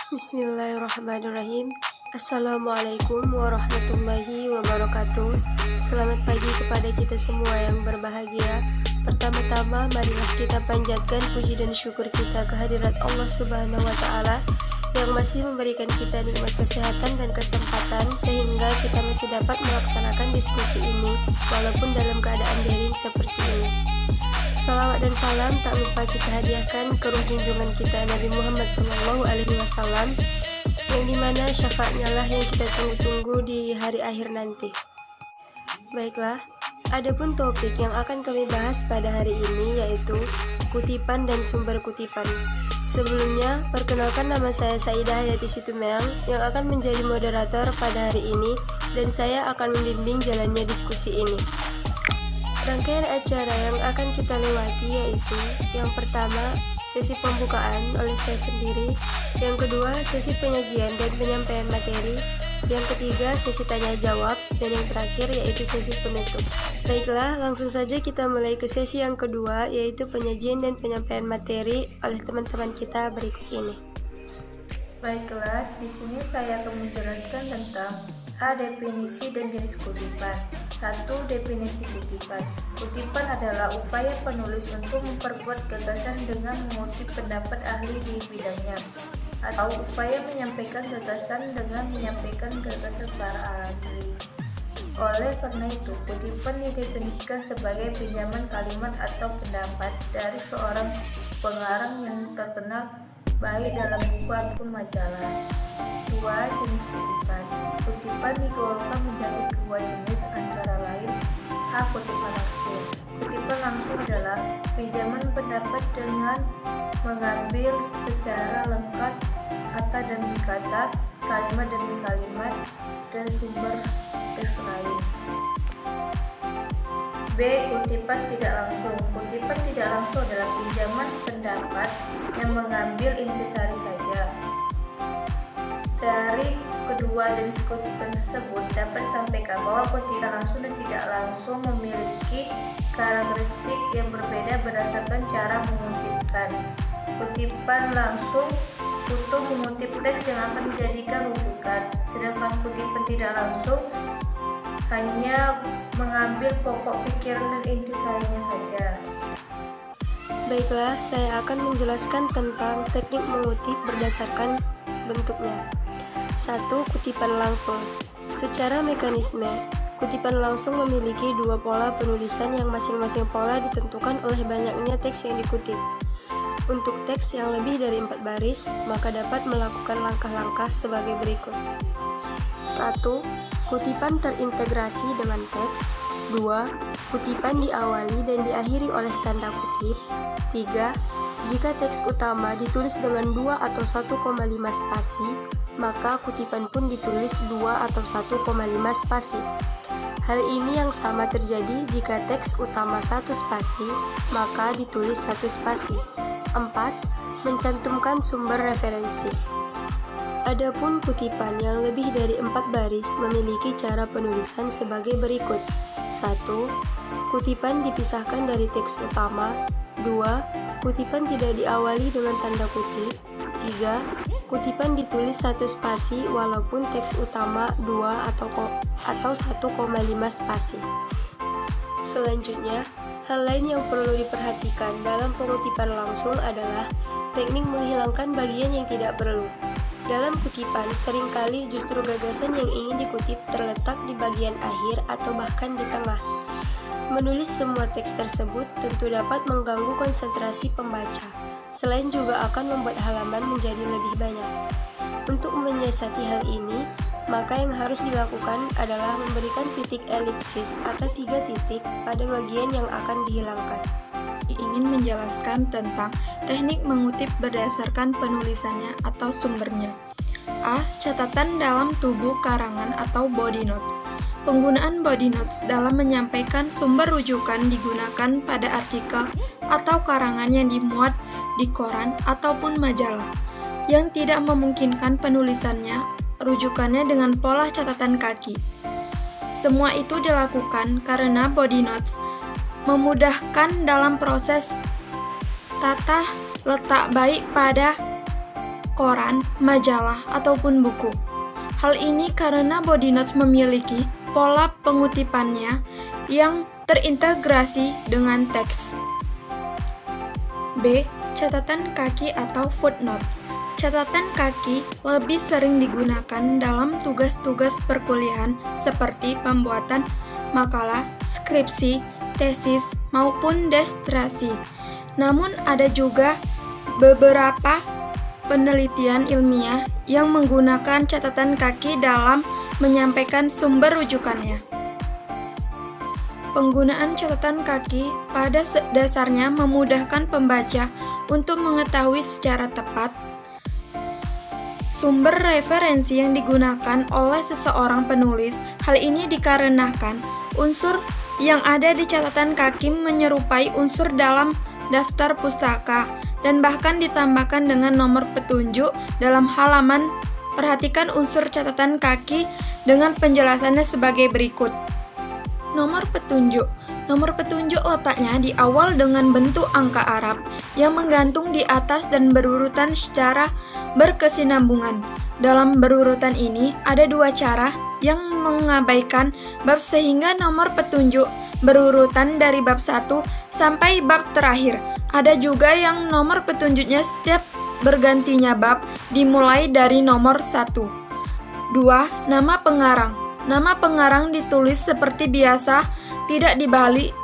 Bismillahirrahmanirrahim. Assalamualaikum warahmatullahi wabarakatuh. Selamat pagi kepada kita semua yang berbahagia. Pertama-tama marilah kita panjatkan puji dan syukur kita kehadirat Allah Subhanahu wa Ta'ala yang masih memberikan kita nikmat kesehatan dan kesempatan sehingga kita masih dapat melaksanakan diskusi ini walaupun dalam keadaan daring seperti ini. Salawat dan salam tak lupa kita hadiahkan ke ruh junjungan kita Nabi Muhammad SAW, yang dimana syafaatnya lah yang kita tunggu-tunggu di hari akhir nanti. Baiklah, adapun topik yang akan kami bahas pada hari ini yaitu kutipan dan sumber kutipan. Sebelumnya, perkenalkan nama saya Saidah Hayati Situmeang yang akan menjadi moderator pada hari ini dan saya akan membimbing jalannya diskusi ini. Rangkaian acara yang akan kita lewati yaitu yang pertama, sesi pembukaan oleh saya sendiri, yang kedua, sesi penyajian dan penyampaian materi, yang ketiga, sesi tanya jawab, dan yang terakhir yaitu sesi penutup. Baiklah, langsung saja kita mulai ke sesi yang kedua yaitu penyajian dan penyampaian materi oleh teman-teman kita berikut ini. Baiklah, di sini saya akan menjelaskan tentang definisi dan jenis kutipan. 1. Definisi kutipan. Kutipan adalah upaya penulis untuk memperkuat gagasan dengan mengutip pendapat ahli di bidangnya, atau upaya menyampaikan gagasan dengan menyampaikan gagasan para ahli. Oleh karena itu, kutipan didefinisikan sebagai pinjaman kalimat atau pendapat dari seorang pengarang yang terkenal baik dalam buku ataupun majalah. 2. Jenis kutipan. Kutipan digolongkan menjadi dua jenis antara lain A. Kutipan langsung. Kutipan langsung adalah pinjaman pendapat dengan mengambil secara lengkap kata demi kata, kalimat demi kalimat, dan sumber teks lain. B. Kutipan tidak langsung. Kutipan tidak langsung adalah pinjaman pendapat yang mengambil intisari saja. Dari kedua jenis kutipan tersebut dapat disampaikan bahwa kutipan langsung dan tidak langsung memiliki karakteristik yang berbeda berdasarkan cara mengutipkan. Kutipan langsung butuh mengutip teks yang akan dijadikan rujukan, sedangkan kutipan tidak langsung hanya mengambil pokok pikiran dan intisarinya saja. Baiklah, saya akan menjelaskan tentang teknik mengutip berdasarkan bentuknya. 1. Kutipan langsung. Secara mekanisme, kutipan langsung memiliki dua pola penulisan yang masing-masing pola ditentukan oleh banyaknya teks yang dikutip. Untuk teks yang lebih dari 4 baris, maka dapat melakukan langkah-langkah sebagai berikut. 1. Kutipan terintegrasi dengan teks. 2. Kutipan diawali dan diakhiri oleh tanda kutip. 3. Jika teks utama ditulis dengan 2 atau 1,5 spasi, maka kutipan pun ditulis 2 atau 1,5 spasi. Hal ini yang sama terjadi jika teks utama 1 spasi, maka ditulis 1 spasi. 4. Mencantumkan sumber referensi. Adapun kutipan yang lebih dari 4 baris memiliki cara penulisan sebagai berikut. 1. Kutipan dipisahkan dari teks utama. 2. Kutipan tidak diawali dengan tanda kutip. 3. Kutipan ditulis 1 spasi walaupun teks utama 2 atau 1,5 spasi. Selanjutnya, hal lain yang perlu diperhatikan dalam pengutipan langsung adalah teknik menghilangkan bagian yang tidak perlu. Dalam kutipan, seringkali justru gagasan yang ingin dikutip terletak di bagian akhir atau bahkan di tengah. Menulis semua teks tersebut tentu dapat mengganggu konsentrasi pembaca. Selain juga akan membuat halaman menjadi lebih banyak. Untuk menyiasati hal ini, maka yang harus dilakukan adalah memberikan titik elipsis atau 3 titik pada bagian yang akan dihilangkan. Ingin menjelaskan tentang teknik mengutip berdasarkan penulisannya atau sumbernya. A. Catatan dalam tubuh karangan atau body notes. Penggunaan body notes dalam menyampaikan sumber rujukan digunakan pada artikel atau karangan yang dimuat di koran ataupun majalah, yang tidak memungkinkan penulisannya rujukannya dengan pola catatan kaki. Semua itu dilakukan karena body notes memudahkan dalam proses tata letak baik pada koran, majalah, ataupun buku. Hal ini karena body notes memiliki pola pengutipannya yang terintegrasi dengan teks. B. Catatan kaki atau footnote. Catatan kaki lebih sering digunakan dalam tugas-tugas perkuliahan seperti pembuatan makalah, skripsi, tesis, maupun disertasi. Namun ada juga beberapa penelitian ilmiah yang menggunakan catatan kaki dalam menyampaikan sumber rujukannya. Penggunaan catatan kaki pada dasarnya memudahkan pembaca untuk mengetahui secara tepat sumber referensi yang digunakan oleh seseorang penulis. Hal ini dikarenakan unsur yang ada di catatan kaki menyerupai unsur dalam daftar pustaka dan bahkan ditambahkan dengan nomor petunjuk dalam halaman. Perhatikan unsur catatan kaki dengan penjelasannya sebagai berikut. Nomor petunjuk. Nomor petunjuk letaknya di awal dengan bentuk angka Arab yang menggantung di atas dan berurutan secara berkesinambungan. Dalam berurutan ini ada dua cara yang mengabaikan bab sehingga nomor petunjuk berurutan dari bab 1 sampai bab terakhir. Ada juga yang nomor petunjuknya setiap bergantinya bab dimulai dari nomor 1. 2. Nama pengarang. Nama pengarang ditulis seperti biasa, tidak dibalik,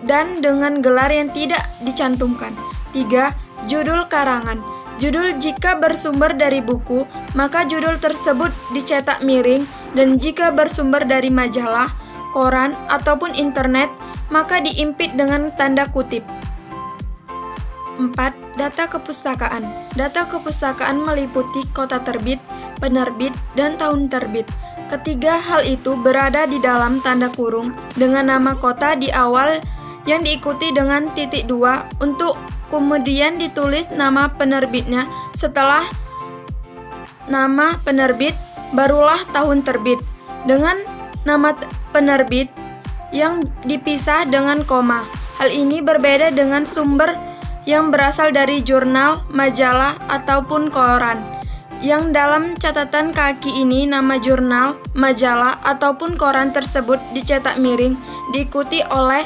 dan dengan gelar yang tidak dicantumkan. 3. Judul karangan. Judul jika bersumber dari buku, maka judul tersebut dicetak miring, dan jika bersumber dari majalah, koran, ataupun internet, maka diimpit dengan tanda kutip. 4. Data kepustakaan. Data kepustakaan meliputi kota terbit, penerbit, dan tahun terbit. Ketiga hal itu berada di dalam tanda kurung dengan nama kota di awal yang diikuti dengan titik 2 untuk kemudian ditulis nama penerbitnya. Setelah nama penerbit, barulah tahun terbit dengan nama penerbit yang dipisah dengan koma. Hal ini berbeda dengan sumber yang berasal dari jurnal, majalah, ataupun koran. Yang dalam catatan kaki ini nama jurnal, majalah, ataupun koran tersebut dicetak miring diikuti oleh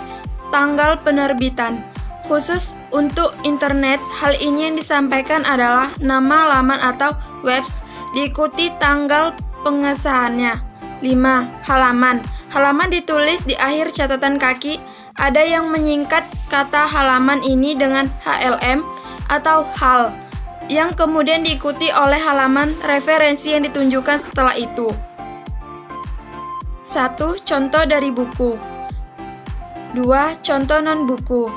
tanggal penerbitan. Khusus untuk internet, hal ini yang disampaikan adalah nama laman atau webs diikuti tanggal pengesahannya. 5. Halaman. Halaman ditulis di akhir catatan kaki. Ada yang menyingkat kata halaman ini dengan HLM atau hal, yang kemudian diikuti oleh halaman referensi yang ditunjukkan setelah itu. 1. Contoh dari buku. 2. Contoh non-buku.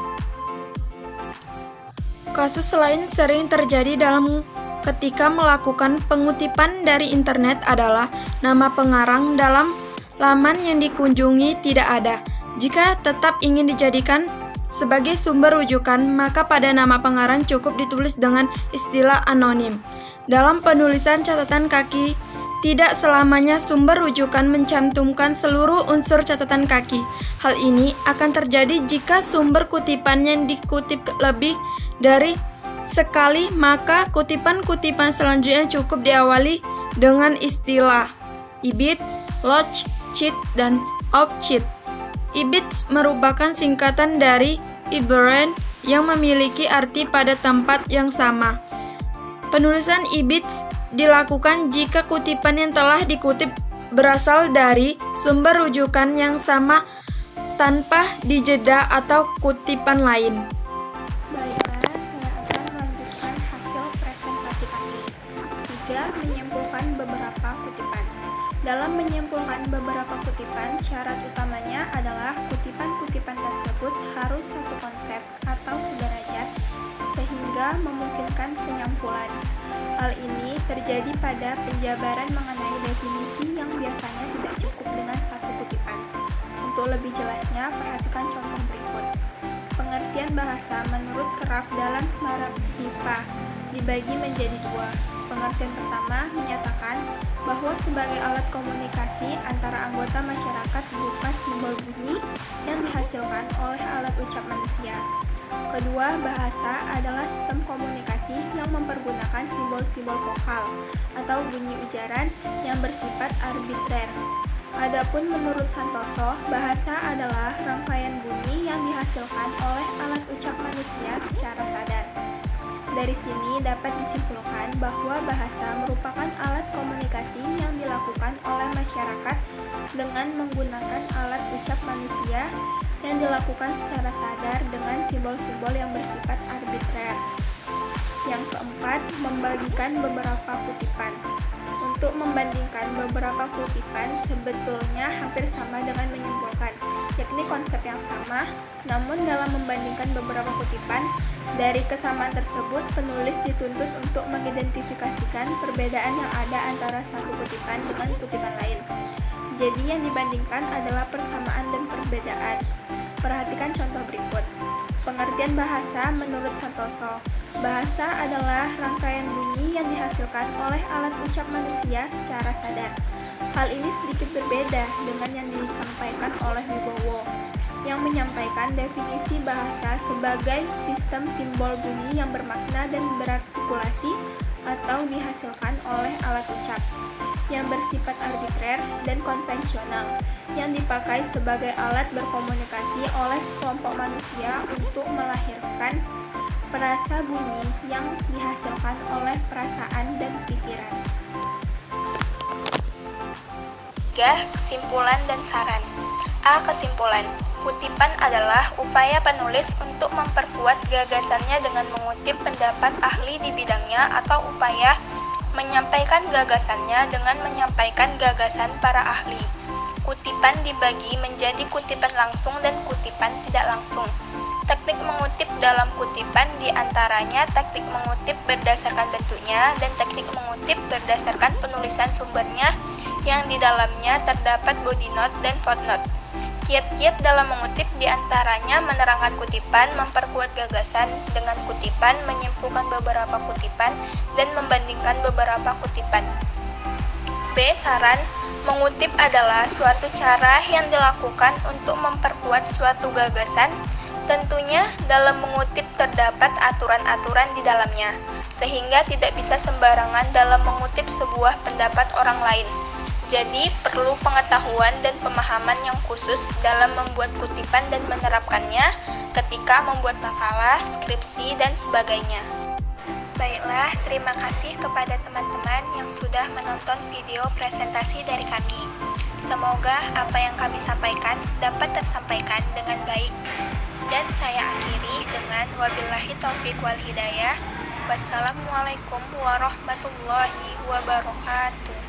Kasus lain sering terjadi dalam ketika melakukan pengutipan dari internet adalah nama pengarang dalam laman yang dikunjungi tidak ada. Jika tetap ingin dijadikan sebagai sumber rujukan, maka pada nama pengarang cukup ditulis dengan istilah anonim. Dalam penulisan catatan kaki, tidak selamanya sumber rujukan mencantumkan seluruh unsur catatan kaki. Hal ini akan terjadi jika sumber kutipan yang dikutip lebih dari sekali, maka kutipan-kutipan selanjutnya cukup diawali dengan istilah ibid, log, cheat, dan off-cheat. Ibid merupakan singkatan dari Ibran yang memiliki arti pada tempat yang sama. Penulisan ibid dilakukan jika kutipan yang telah dikutip berasal dari sumber rujukan yang sama tanpa dijeda atau kutipan lain. Baiklah, saya akan melanjutkan hasil presentasi kami. 3. Menyimpulkan beberapa kutipan. Dalam menyimpulkan beberapa kutipan, syarat utamanya adalah kutipan-kutipan tersebut harus satu konsep atau sederajat sehingga memungkinkan penyampulan. Hal ini terjadi pada penjabaran mengenai definisi yang biasanya tidak cukup dengan satu kutipan. Untuk lebih jelasnya, perhatikan contoh berikut. Pengertian bahasa menurut Keraf dalam Semarak IPA dibagi menjadi dua. Pengertian pertama menyatakan bahwa sebagai alat komunikasi antara anggota masyarakat berupa simbol bunyi yang dihasilkan oleh alat ucap manusia. Kedua, bahasa adalah sistem komunikasi yang mempergunakan simbol-simbol vokal atau bunyi ujaran yang bersifat arbitrer. Adapun menurut Santoso, bahasa adalah rangkaian bunyi yang dihasilkan oleh alat ucap manusia secara sadar. Dari sini dapat disimpulkan bahwa bahasa merupakan alat komunikasi yang dilakukan oleh masyarakat dengan menggunakan alat ucap manusia yang dilakukan secara sadar dengan simbol-simbol yang bersifat arbitrer. Yang keempat, membagikan beberapa kutipan. Untuk membandingkan beberapa kutipan sebetulnya hampir sama dengan menyimpulkan, yakni konsep yang sama, namun dalam membandingkan beberapa kutipan, dari kesamaan tersebut penulis dituntut untuk mengidentifikasikan perbedaan yang ada antara satu kutipan dengan kutipan lain. Jadi yang dibandingkan adalah persamaan dan perbedaan. Perhatikan contoh berikut. Pengertian bahasa menurut Santoso. Bahasa adalah rangkaian bunyi yang dihasilkan oleh alat ucap manusia secara sadar. Hal ini sedikit berbeda dengan yang disampaikan oleh Wibowo, yang menyampaikan definisi bahasa sebagai sistem simbol bunyi yang bermakna dan berartikulasi atau dihasilkan oleh alat ucap, yang bersifat arbitrer dan konvensional, yang dipakai sebagai alat berkomunikasi oleh sekelompok manusia untuk melahirkan perasa bunyi yang dihasilkan oleh perasaan dan pikiran. 3. Kesimpulan dan saran. A. Kesimpulan. Kutipan adalah upaya penulis untuk memperkuat gagasannya dengan mengutip pendapat ahli di bidangnya atau upaya menyampaikan gagasannya dengan menyampaikan gagasan para ahli. Kutipan dibagi menjadi kutipan langsung dan kutipan tidak langsung. Teknik mengutip dalam kutipan diantaranya teknik mengutip berdasarkan bentuknya dan teknik mengutip berdasarkan penulisan sumbernya yang di dalamnya terdapat body note dan footnote. Kiat-kiat dalam mengutip diantaranya menerangkan kutipan, memperkuat gagasan dengan kutipan, menyimpulkan beberapa kutipan, dan membandingkan beberapa kutipan. B. Saran. Mengutip adalah suatu cara yang dilakukan untuk memperkuat suatu gagasan. Tentunya dalam mengutip terdapat aturan-aturan di dalamnya, sehingga tidak bisa sembarangan dalam mengutip sebuah pendapat orang lain. Jadi, perlu pengetahuan dan pemahaman yang khusus dalam membuat kutipan dan menerapkannya ketika membuat makalah, skripsi, dan sebagainya. Baiklah, terima kasih kepada teman-teman yang sudah menonton video presentasi dari kami. Semoga apa yang kami sampaikan dapat tersampaikan dengan baik. Dan saya akhiri dengan wabillahi taufiq wal hidayah. Wassalamualaikum warahmatullahi wabarakatuh.